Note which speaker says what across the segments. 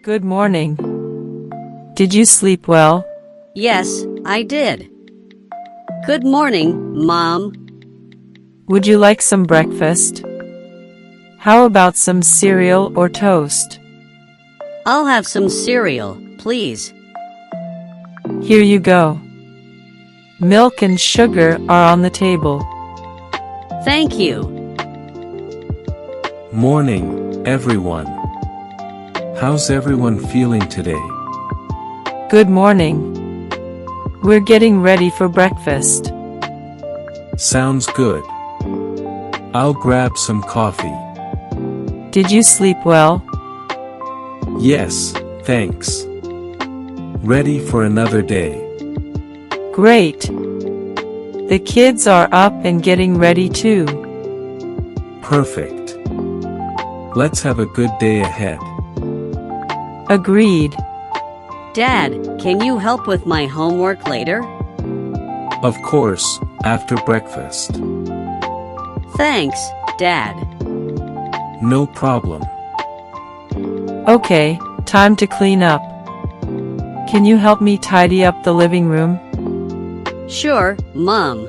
Speaker 1: Good morning. Did you sleep well?
Speaker 2: Yes, I did. Good morning, Mom.
Speaker 1: Would you like some breakfast? How about some cereal or toast?
Speaker 2: I'll have some cereal, please.
Speaker 1: Here you go. Milk and sugar are on the table.
Speaker 2: Thank you.
Speaker 3: Morning, everyone. How's everyone feeling today?
Speaker 1: Good morning. We're getting ready for breakfast.
Speaker 3: Sounds good. I'll grab some coffee.
Speaker 1: Did you sleep well?
Speaker 3: Yes, thanks. Ready for another day.
Speaker 1: Great. The kids are up and getting ready too.
Speaker 3: Perfect. Let's have a good day ahead.
Speaker 1: Agreed.
Speaker 2: Dad, can you help with my homework later?
Speaker 3: Of course, after breakfast.
Speaker 2: Thanks, Dad.
Speaker 3: No problem.
Speaker 1: Okay, time to clean up. Can you help me tidy up the living room?
Speaker 2: Sure, Mom.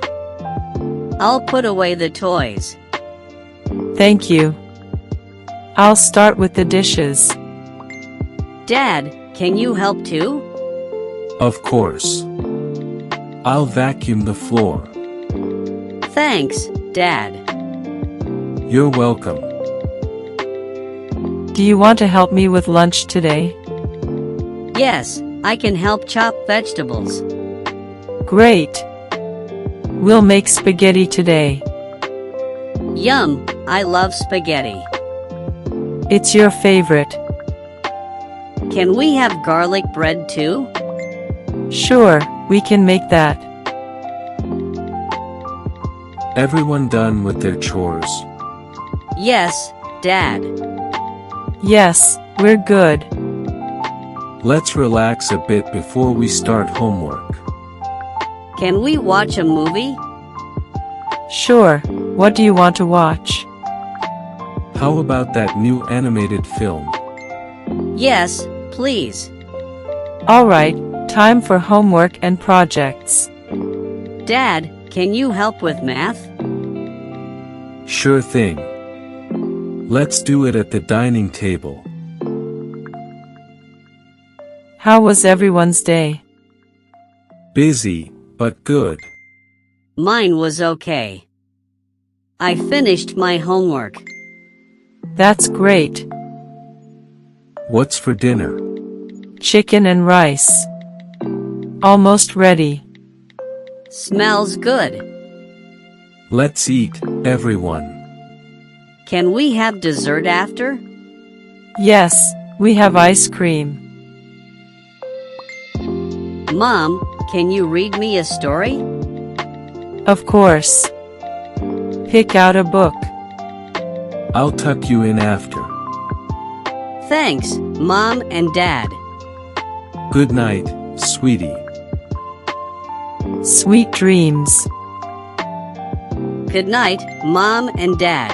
Speaker 2: I'll put away the toys.
Speaker 1: Thank you. I'll start with the dishes.
Speaker 2: Dad, can you help too?
Speaker 3: Of course. I'll vacuum the floor.
Speaker 2: Thanks, Dad.
Speaker 3: You're welcome.
Speaker 1: Do you want to help me with lunch today?
Speaker 2: Yes, I can help chop vegetables.
Speaker 1: Great. We'll make spaghetti today.
Speaker 2: Yum, I love spaghetti.
Speaker 1: It's your favorite.
Speaker 2: Can we have garlic bread too?
Speaker 1: Sure, we can make that.
Speaker 3: Everyone done with their chores?
Speaker 2: Yes, Dad.
Speaker 1: Yes, we're good.
Speaker 3: Let's relax a bit before we start homework.
Speaker 2: Can we watch a movie?
Speaker 1: Sure, what do you want to watch?
Speaker 3: How about that new animated film?
Speaker 2: Yes, please.
Speaker 1: Alright, time for homework and projects.
Speaker 2: Dad, can you help with math?
Speaker 3: Sure thing. Let's do it at the dining table.
Speaker 1: How was everyone's day?
Speaker 3: Busy, but good.
Speaker 2: Mine was okay. I finished my homework.
Speaker 1: That's great.
Speaker 3: What's for dinner?
Speaker 1: Chicken and rice. Almost ready.
Speaker 2: Smells good.
Speaker 3: Let's eat, everyone.
Speaker 2: Can we have dessert after?
Speaker 1: Yes, we have ice cream.
Speaker 2: Mom, can you read me a story?
Speaker 1: Of course. Pick out a book.
Speaker 3: I'll tuck you in after.
Speaker 2: Thanks, Mom and Dad.
Speaker 3: Good night, sweetie.
Speaker 1: Sweet dreams.
Speaker 2: Good night, Mom and Dad.